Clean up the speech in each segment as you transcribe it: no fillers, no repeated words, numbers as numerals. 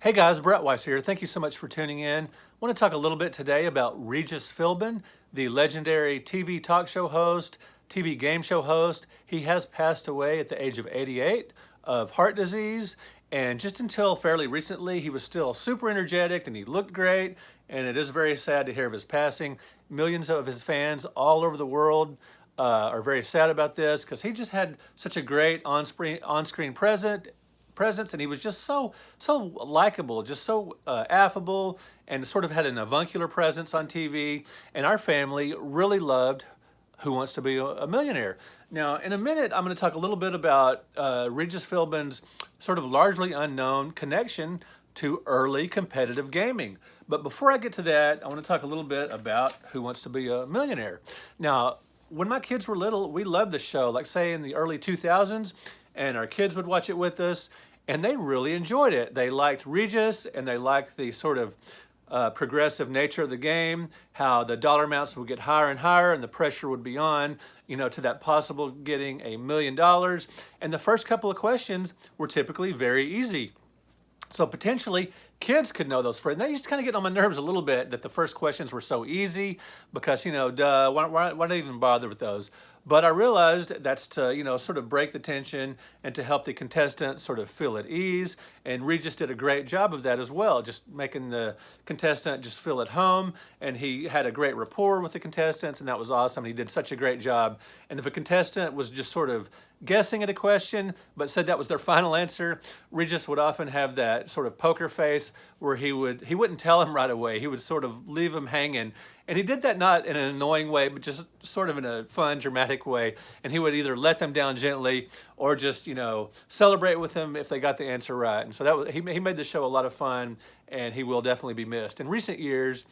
Hey guys, Brett Weiss here. Thank you so much for tuning in. I want to talk a little bit today about Regis Philbin, the legendary TV talk show host, TV game show host. He has passed away at the age of 88 of heart disease, and just until fairly recently, he was still super energetic and he looked great, and it is very sad to hear of his passing. Millions of his fans all over the world are very sad about this because he just had such a great on-screen presence, and he was just so likable, just so affable, and sort of had an avuncular presence on TV. And our family really loved Who Wants to Be a Millionaire. Now, in a minute, I'm going to talk a little bit about Regis Philbin's sort of largely unknown connection to early competitive gaming. But before I get to that, I want to talk a little bit about Who Wants to Be a Millionaire. Now, when my kids were little, we loved the show, like say in the early 2000s, and our kids would watch it with us, and they really enjoyed it. They liked Regis, and they liked the sort of progressive nature of the game, how the dollar amounts would get higher and higher, and the pressure would be on, to that possible getting $1 million. And the first couple of questions were typically very easy. So potentially, kids could know those first. And that used to kind of get on my nerves a little bit that the first questions were so easy because, duh, why not even bother with those? But I realized that's to, sort of break the tension and to help the contestants sort of feel at ease. And Regis did a great job of that as well, just making the contestant just feel at home. And he had a great rapport with the contestants, and that was awesome. He did such a great job. And if a contestant was just sort of guessing at a question but said that was their final answer, Regis would often have that sort of poker face where he wouldn't tell him right away. He would sort of leave him hanging. And he did that not in an annoying way, but just sort of in a fun, dramatic way. And he would either let them down gently or just, celebrate with them if they got the answer right. And so he made the show a lot of fun, and he will definitely be missed. In recent years,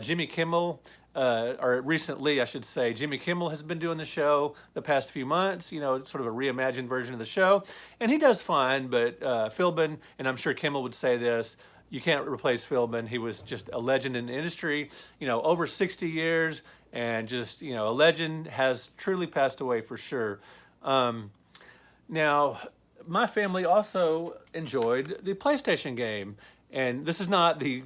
Jimmy Kimmel, or recently I should say, Jimmy Kimmel has been doing the show the past few months, sort of a reimagined version of the show. And he does fine, but Philbin, and I'm sure Kimmel would say this, you can't replace Philbin. He was just a legend in the industry, over 60 years, and just, a legend, has truly passed away for sure. Now, my family also enjoyed the PlayStation game. And this is not the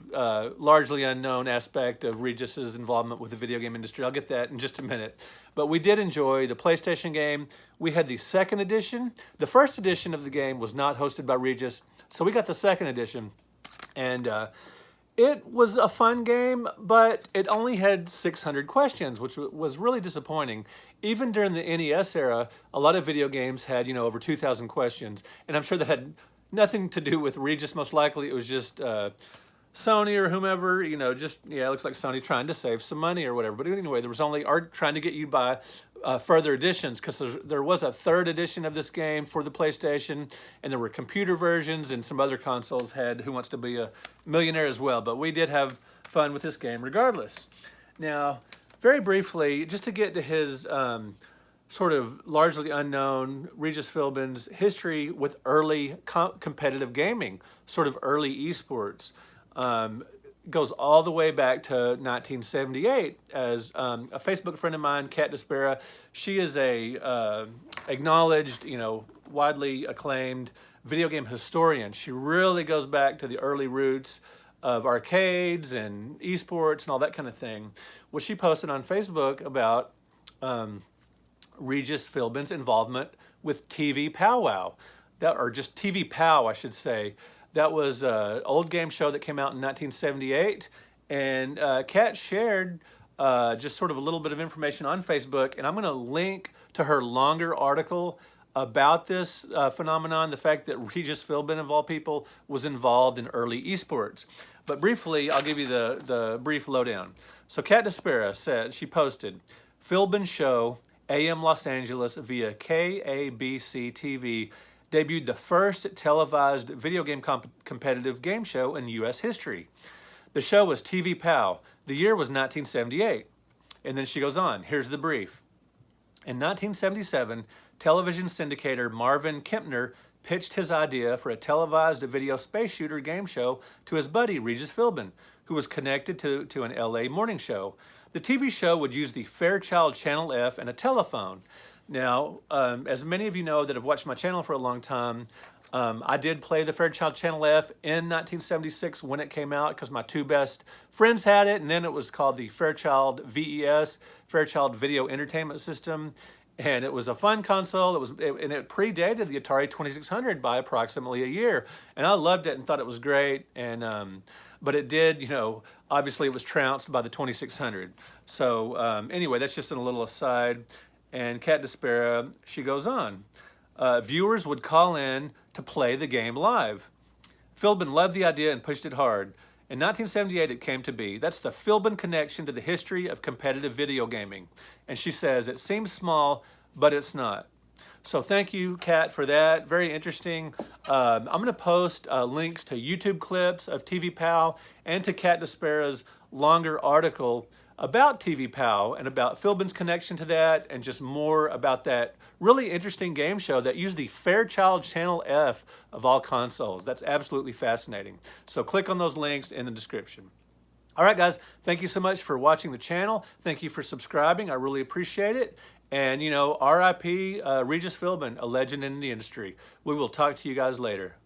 largely unknown aspect of Regis's involvement with the video game industry. I'll get that in just a minute. But we did enjoy the PlayStation game. We had the second edition. The first edition of the game was not hosted by Regis, so we got the second edition. And it was a fun game, but it only had 600 questions, which was really disappointing. Even during the NES era, a lot of video games had, over 2,000 questions. And I'm sure that had nothing to do with Regis, most likely. It was just Sony or whomever, it looks like Sony trying to save some money or whatever. But anyway, there was only art trying to get you to buy further editions, because there was a third edition of this game for the PlayStation, and there were computer versions, and some other consoles had Who Wants to Be a Millionaire as well. But we did have fun with this game regardless. Now, very briefly, just to get to his sort of largely unknown Regis Philbin's history with early competitive gaming, sort of early esports, goes all the way back to 1978. As a Facebook friend of mine, Kat Despera, she is a acknowledged, widely acclaimed video game historian. She really goes back to the early roots of arcades and esports and all that kind of thing. Well, she posted on Facebook about Regis Philbin's involvement with TV Powwow, or just TV Pow, I should say. That was an old game show that came out in 1978, and Kat shared just sort of a little bit of information on Facebook, and I'm going to link to her longer article about this phenomenon, the fact that Regis Philbin, of all people, was involved in early esports. But briefly, I'll give you the brief lowdown. So Kat Despera said, she posted, Philbin Show, AM Los Angeles via KABC TV, debuted the first televised video game competitive game show in U.S. history. The show was TV Pow. The year was 1978. And then she goes on. Here's the brief. In 1977, television syndicator Marvin Kempner pitched his idea for a televised video space shooter game show to his buddy Regis Philbin, who was connected to an LA morning show. The TV show would use the Fairchild Channel F and a telephone. Now, as many of you know that have watched my channel for a long time, I did play the Fairchild Channel F in 1976 when it came out because my two best friends had it, and then it was called the Fairchild VES, Fairchild Video Entertainment System, and it was a fun console. And it predated the Atari 2600 by approximately a year, and I loved it and thought it was great. And but it did, obviously it was trounced by the 2600. So anyway, that's just a little aside. And Kat Despera, she goes on. Viewers would call in to play the game live. Philbin loved the idea and pushed it hard. In 1978, it came to be. That's the Philbin connection to the history of competitive video gaming. And she says, it seems small, but it's not. So thank you, Kat, for that. Very interesting. I'm going to post links to YouTube clips of TV Pal and to Kat Despera's longer article about TV Pal and about Philbin's connection to that, and just more about that really interesting game show that used the Fairchild Channel F of all consoles. That's absolutely fascinating. So click on those links in the description. All right, guys, thank you so much for watching the channel. Thank you for subscribing. I really appreciate it. And, RIP Regis Philbin, a legend in the industry. We will talk to you guys later.